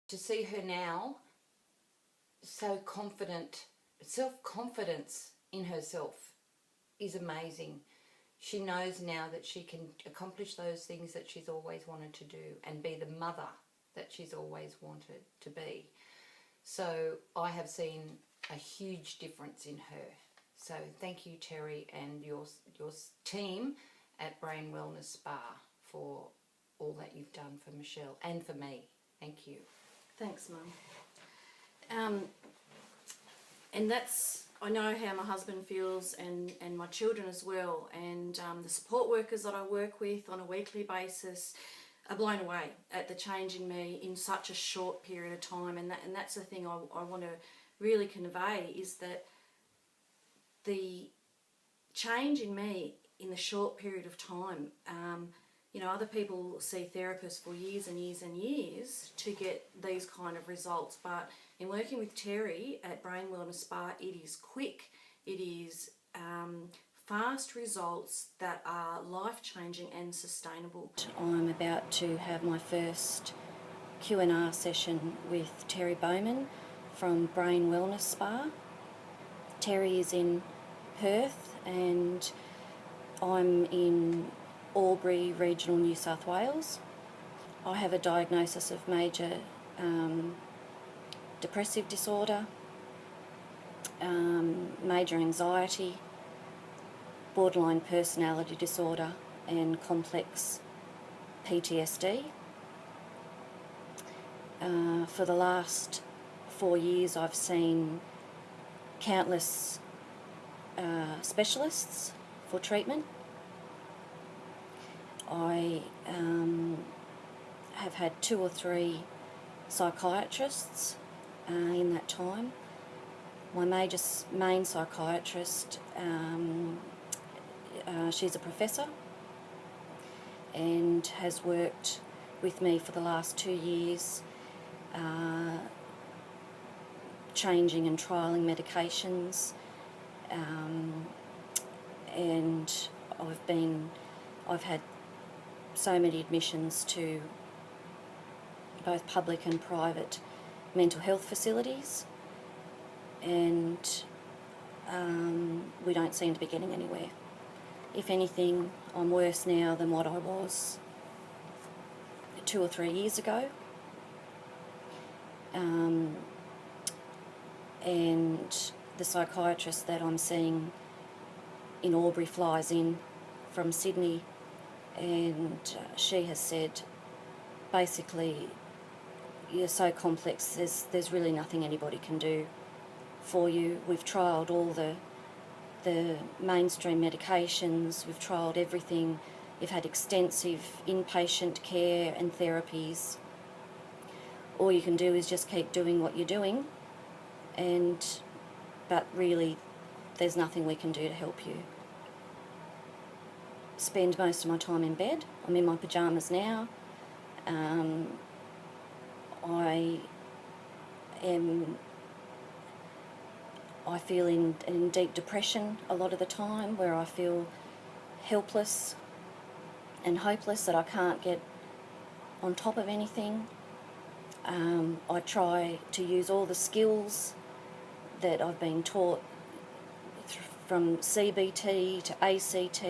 to see her now so confident, self-confidence in herself is amazing. She knows now that she can accomplish those things that she's always wanted to do and be the mother that she's always wanted to be. So I have seen a huge difference in her. So thank you, Terry, and your team at Brain Wellness Spa for all that you've done for Michelle and for me. Thank you. Thanks, Mum. And that's, I know how my husband feels and my children as well, and the support workers that I work with on a weekly basis are blown away at the change in me in such a short period of time, and that's the thing I want to really convey, is that the change in me in the short period of time, you know, other people see therapists for years and years and years to get these kind of results, but in working with Terry at Brain Wellness Spa, it is quick, it is fast results that are life-changing and sustainable. I'm about to have my first Q&R session with Terry Bowman from Brain Wellness Spa. Terry is in Perth and I'm in Albury, regional New South Wales. I have a diagnosis of major depressive disorder, major anxiety, borderline personality disorder and complex PTSD. For the last 4 years I've seen countless specialists for treatment. I have had 2 or 3 psychiatrists in that time. My main psychiatrist, she's a professor and has worked with me for the last 2 years, changing and trialling medications, and I've had so many admissions to both public and private mental health facilities, and we don't seem to be getting anywhere. If anything, I'm worse now than what I was 2 or 3 years ago. And the psychiatrist that I'm seeing in Albury flies in from Sydney, and she has said, basically, you're so complex, there's really nothing anybody can do for you. We've trialled all the mainstream medications, we've trialled everything, you've had extensive inpatient care and therapies. All you can do is just keep doing what you're doing, but really there's nothing we can do to help you. Spend most of my time in bed. I'm in my pyjamas now. I feel in deep depression a lot of the time, where I feel helpless and hopeless that I can't get on top of anything. I try to use all the skills that I've been taught from CBT to ACT,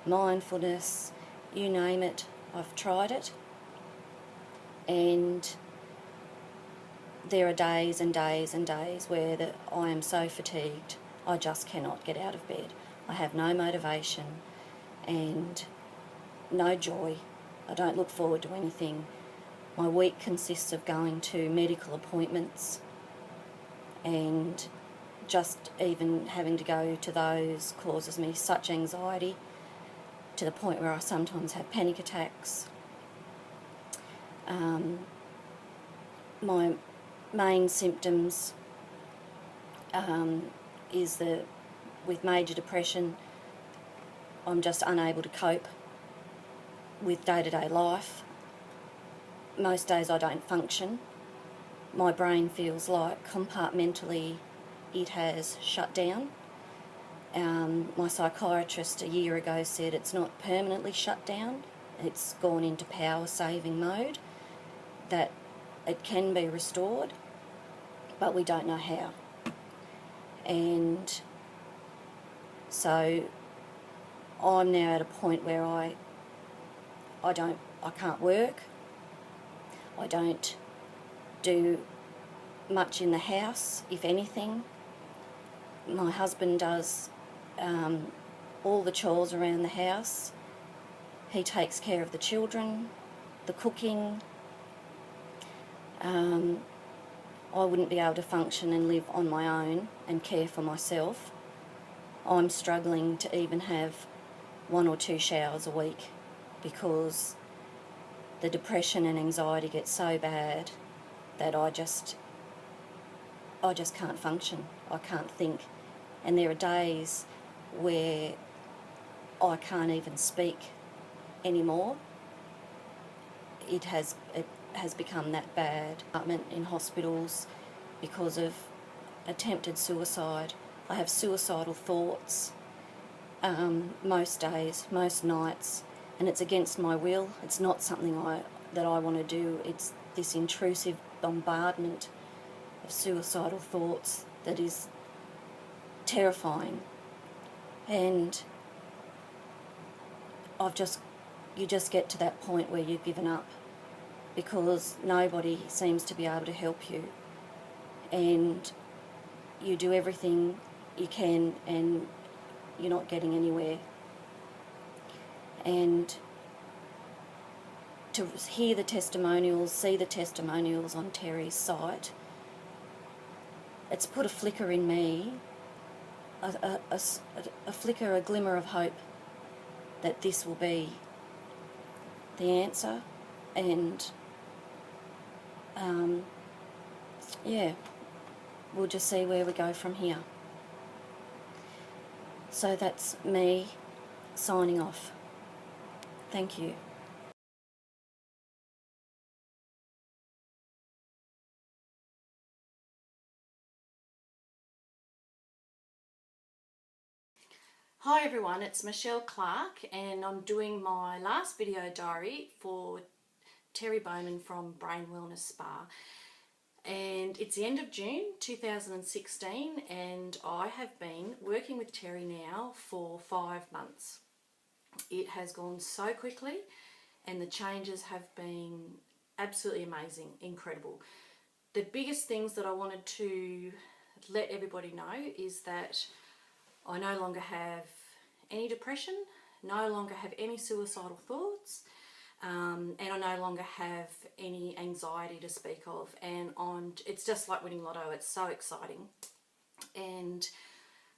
mindfulness, you name it, I've tried it. And there are days and days and days where I am so fatigued, I just cannot get out of bed. I have no motivation and no joy. I don't look forward to anything. My week consists of going to medical appointments, and just even having to go to those causes me such anxiety, to the point where I sometimes have panic attacks. My main symptoms is that with major depression, I'm just unable to cope with day-to-day life. Most days I don't function. My brain feels like compartmentally it has shut down. My psychiatrist a year ago said it's not permanently shut down, it's gone into power saving mode, that it can be restored, but we don't know how. And so I'm now at a point where I can't work. I don't do much in the house, if anything. My husband does all the chores around the house. He takes care of the children, the cooking. I wouldn't be able to function and live on my own and care for myself. I'm struggling to even have 1 or 2 showers a week because the depression and anxiety get so bad that I just can't function. I can't think. And there are days where I can't even speak anymore. It has become that bad. In hospitals because of attempted suicide. I have suicidal thoughts most days, most nights, and it's against my will. It's not something that I want to do. It's this intrusive bombardment of suicidal thoughts that is terrifying. And you just get to that point where you've given up because nobody seems to be able to help you, and you do everything you can and you're not getting anywhere. And to hear the testimonials, see the testimonials on Terry's site, it's put a flicker in me, a flicker, a glimmer of hope that this will be the answer. And we'll just see where we go from here. So that's me signing off. Thank you. Hi everyone, it's Michelle Clarke, and I'm doing my last video diary for Terry Bowman from Brain Wellness Spa. And it's the end of June 2016, and I have been working with Terry now for 5 months. It has gone so quickly, and the changes have been absolutely amazing, incredible. The biggest things that I wanted to let everybody know is that I no longer have any depression, no longer have any suicidal thoughts, and I no longer have any anxiety to speak of. And it's just like winning lotto. It's so exciting. And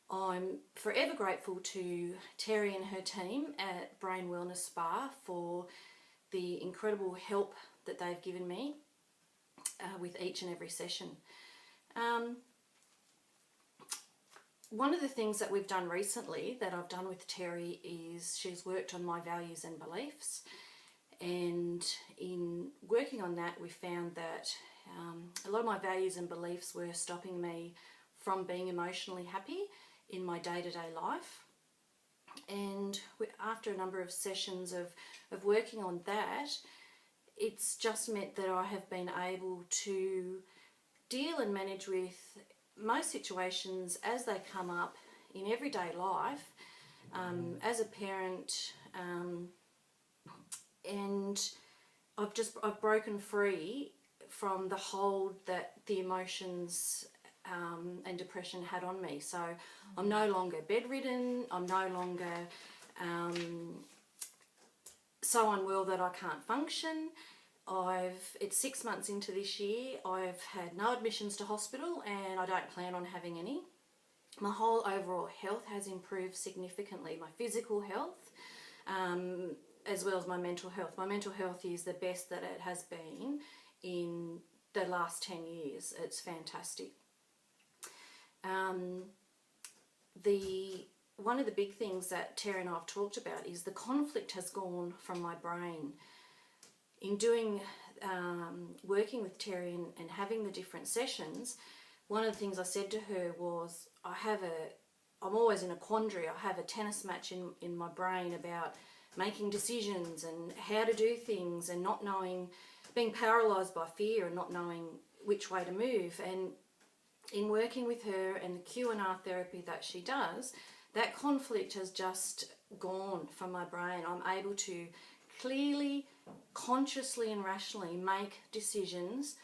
I'm forever grateful to Terry and her team at Brain Wellness Spa for the incredible help that they've given me with each and every session. One of the things that we've done recently that I've done with Terry is she's worked on my values and beliefs, and in working on that we found that a lot of my values and beliefs were stopping me from being emotionally happy in my day-to-day life. And after a number of sessions of working on that, it's just meant that I have been able to deal and manage with most situations as they come up in everyday life as a parent, and I've broken free from the hold that the emotions and depression had on me. So I'm no longer bedridden, I'm no longer so unwell that I can't function. It's 6 months into this year. I've had no admissions to hospital, and I don't plan on having any. My whole overall health has improved significantly. My physical health, as well as my mental health. My mental health is the best that it has been in the last 10 years. It's fantastic. One of the big things that Terry and I have talked about is the conflict has gone from my brain. In doing, working with Terry and having the different sessions, one of the things I said to her was, I'm always in a quandary. I have a tennis match in my brain about making decisions and how to do things and not knowing being paralysed by fear and not knowing which way to move. And in working with her and the Q&R therapy that she does, that conflict has just gone from my brain. I'm able to clearly, consciously and rationally make decisions,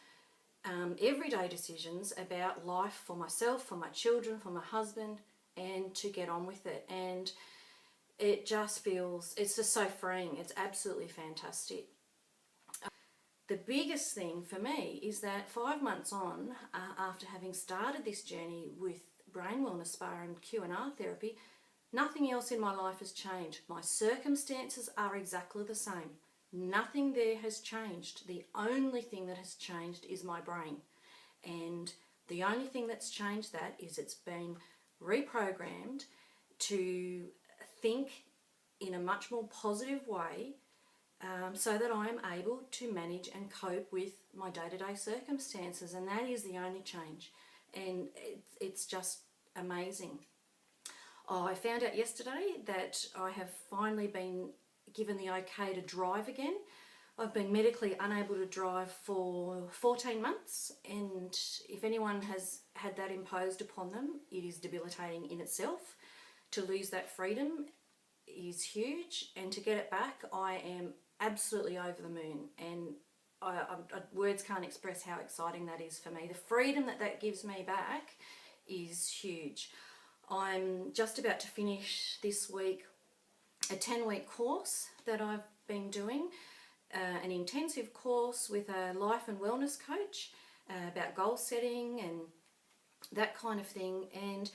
everyday decisions about life for myself, for my children, for my husband, and to get on with it. And it just feels, it's just so freeing. It's absolutely fantastic. The biggest thing for me is that 5 months on, after having started this journey with Brain Wellness Spa and Q&R therapy, nothing else in my life has changed. My circumstances are exactly the same. Nothing there has changed. The only thing that has changed is my brain. And the only thing that's changed that is it's been reprogrammed to think in a much more positive way, so that I am able to manage and cope with my day-to-day circumstances. And that is the only change. And it's just amazing. I found out yesterday that I have finally been given the okay to drive again. I've been medically unable to drive for 14 months, and if anyone has had that imposed upon them, it is debilitating in itself. To lose that freedom is huge, and to get it back, I am absolutely over the moon, and words can't express how exciting that is for me. The freedom that that gives me back is huge. I'm just about to finish this week a 10-week course that I've been doing, an intensive course with a life and wellness coach about goal setting and that kind of thing. And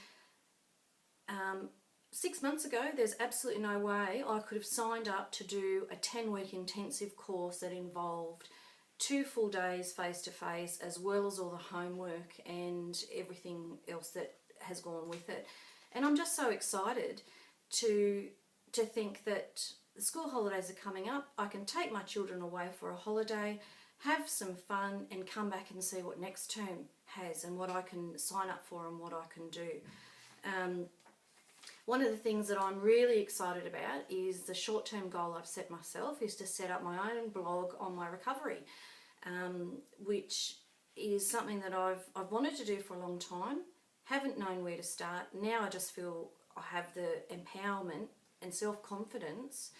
6 months ago, there's absolutely no way I could have signed up to do a 10-week intensive course that involved 2 full days face-to-face, as well as all the homework and everything else that has gone with it. And I'm just so excited to think that the school holidays are coming up. I can take my children away for a holiday, have some fun, and come back and see what next term has and what I can sign up for and what I can do. One of the things that I'm really excited about is the short-term goal I've set myself is to set up my own blog on my recovery, which is something that I've wanted to do for a long time, haven't known where to start. Now I just feel I have the empowerment and self-confidence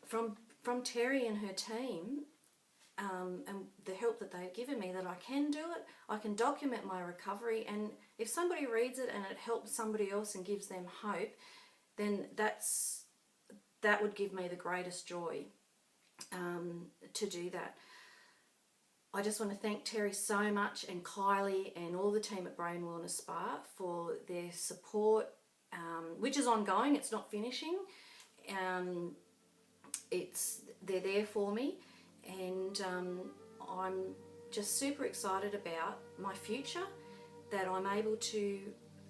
from Terry and her team, and the help that they've given me, that I can do it. I can document my recovery, and if somebody reads it and it helps somebody else and gives them hope, then that would give me the greatest joy to do that. I just want to thank Terry so much, and Kylie and all the team at Brain Wellness Spa for their support, which is ongoing. It's not finishing. They're there for me, and I'm just super excited about my future, that I'm able to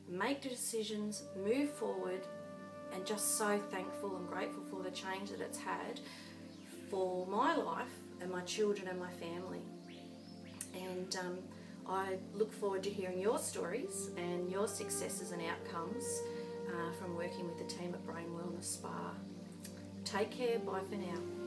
make the decisions, move forward, and just so thankful and grateful for the change that it's had for my life and my children and my family. And I look forward to hearing your stories and your successes and outcomes from working with the team at Brain Wellness Spa. Take care. Bye for now.